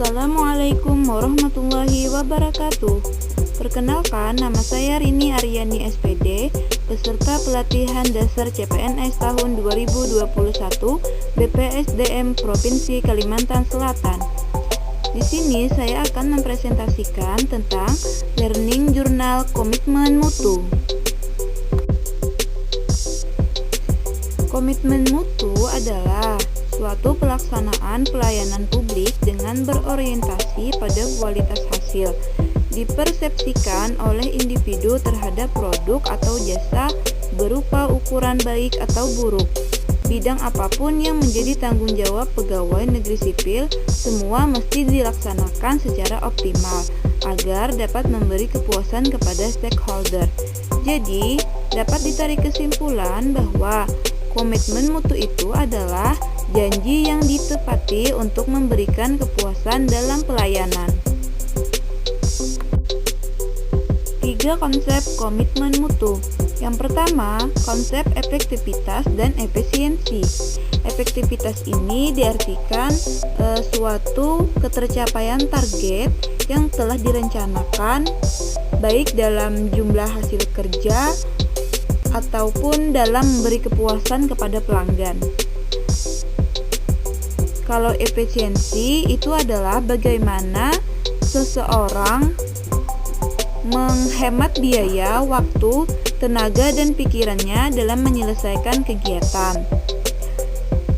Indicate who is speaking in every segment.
Speaker 1: Assalamualaikum warahmatullahi wabarakatuh. Perkenalkan, nama saya Rini Aryani SPD, peserta pelatihan dasar CPNS tahun 2021 BPSDM Provinsi Kalimantan Selatan. Di sini saya akan mempresentasikan tentang Learning Journal Komitmen Mutu. Komitmen mutu adalah suatu pelaksanaan pelayanan publik dengan berorientasi pada kualitas hasil, dipersepsikan oleh individu terhadap produk atau jasa berupa ukuran baik atau buruk. Bidang apapun yang menjadi tanggung jawab pegawai negeri sipil, semua mesti dilaksanakan secara optimal agar dapat memberi kepuasan kepada stakeholder. Jadi, dapat ditarik kesimpulan bahwa komitmen mutu itu adalah janji yang ditepati untuk memberikan kepuasan dalam pelayanan. 3 konsep komitmen mutu. Yang pertama, konsep efektivitas dan efisiensi. Efektivitas ini diartikan suatu ketercapaian target yang telah direncanakan baik dalam jumlah hasil kerja ataupun dalam memberi kepuasan kepada pelanggan. Kalau efisiensi itu adalah bagaimana seseorang menghemat biaya, waktu, tenaga, dan pikirannya dalam menyelesaikan kegiatan.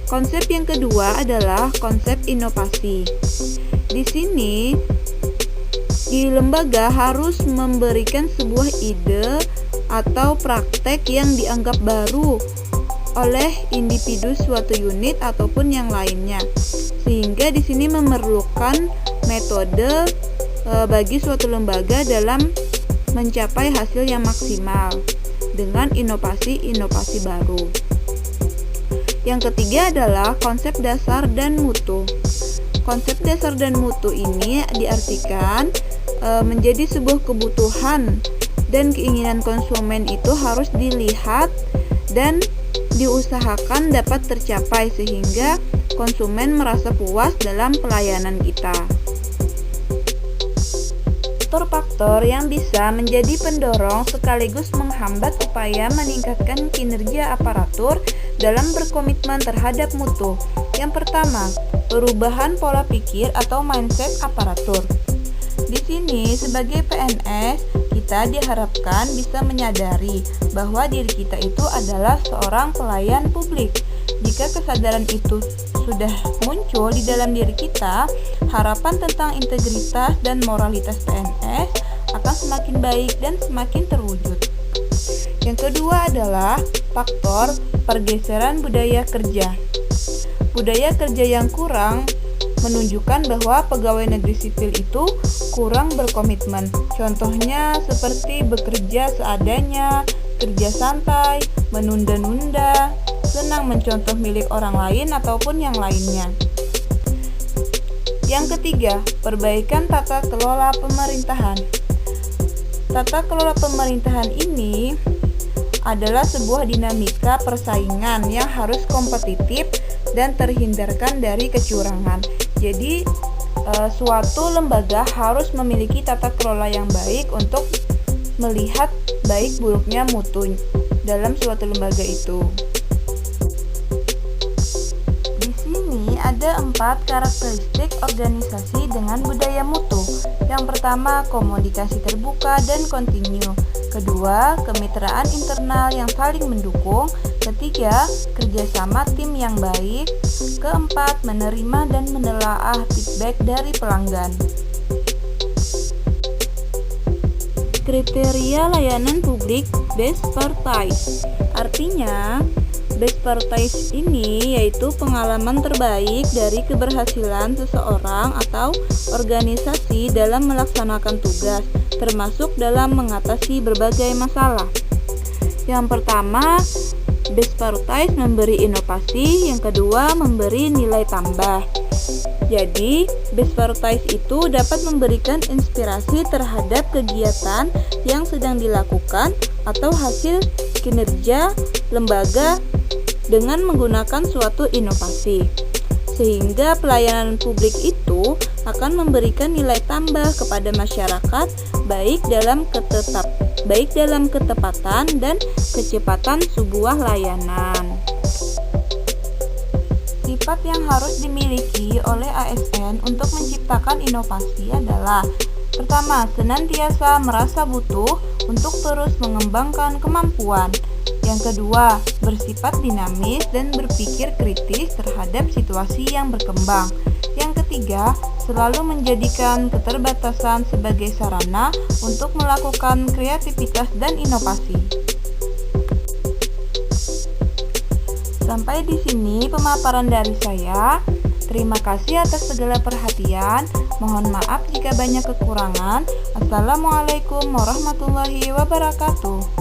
Speaker 1: Konsep yang kedua adalah konsep inovasi. Di sini, di lembaga harus memberikan sebuah ide atau praktek yang dianggap baru oleh individu suatu unit ataupun yang lainnya, sehingga di sini memerlukan metode bagi suatu lembaga dalam mencapai hasil yang maksimal dengan inovasi-inovasi baru. Yang ketiga adalah konsep dasar dan mutu. Konsep dasar dan mutu ini diartikan menjadi sebuah kebutuhan dan keinginan konsumen itu harus dilihat dan diusahakan dapat tercapai sehingga konsumen merasa puas dalam pelayanan kita. Faktor-faktor yang bisa menjadi pendorong sekaligus menghambat upaya meningkatkan kinerja aparatur dalam berkomitmen terhadap mutu. Yang pertama, perubahan pola pikir atau mindset aparatur. Di sini sebagai PNS kita diharapkan bisa menyadari bahwa diri kita itu adalah seorang pelayan publik. Jika kesadaran itu sudah muncul di dalam diri kita, harapan tentang integritas dan moralitas PNS akan semakin baik dan semakin terwujud. Yang kedua adalah faktor pergeseran budaya kerja. Budaya kerja yang kurang menunjukkan bahwa pegawai negeri sipil itu kurang berkomitmen. Contohnya seperti bekerja seadanya, kerja santai, menunda-nunda, senang mencontoh milik orang lain ataupun yang lainnya. Yang ketiga, perbaikan tata kelola pemerintahan. Tata kelola pemerintahan ini adalah sebuah dinamika persaingan yang harus kompetitif dan terhindarkan dari kecurangan. Jadi, suatu lembaga harus memiliki tata kelola yang baik untuk melihat baik buruknya mutu dalam suatu lembaga itu. Di sini ada 4 karakteristik organisasi dengan budaya mutu. Yang pertama, komunikasi terbuka dan kontinu. Kedua, kemitraan internal yang saling mendukung. Ketiga, kerjasama tim yang baik. Keempat, menerima dan menelaah feedback dari pelanggan. Kriteria layanan publik best practice. Artinya, best practice ini yaitu pengalaman terbaik dari keberhasilan seseorang atau organisasi dalam melaksanakan tugas, termasuk dalam mengatasi berbagai masalah. Yang pertama, best practice memberi inovasi, yang kedua memberi nilai tambah. Jadi, best practice itu dapat memberikan inspirasi terhadap kegiatan yang sedang dilakukan atau hasil kinerja lembaga dengan menggunakan suatu inovasi. sehingga pelayanan publik itu akan memberikan nilai tambah kepada masyarakat baik dalam ketepatan dan kecepatan sebuah layanan. Sifat yang harus dimiliki oleh ASN untuk menciptakan inovasi adalah: pertama, senantiasa merasa butuh untuk terus mengembangkan kemampuan. Yang kedua, bersifat dinamis dan berpikir kritis terhadap situasi yang berkembang. Yang ketiga, selalu menjadikan keterbatasan sebagai sarana untuk melakukan kreativitas dan inovasi. Sampai di sini pemaparan dari saya. Terima kasih atas segala perhatian. Mohon maaf jika banyak kekurangan. Assalamualaikum warahmatullahi wabarakatuh.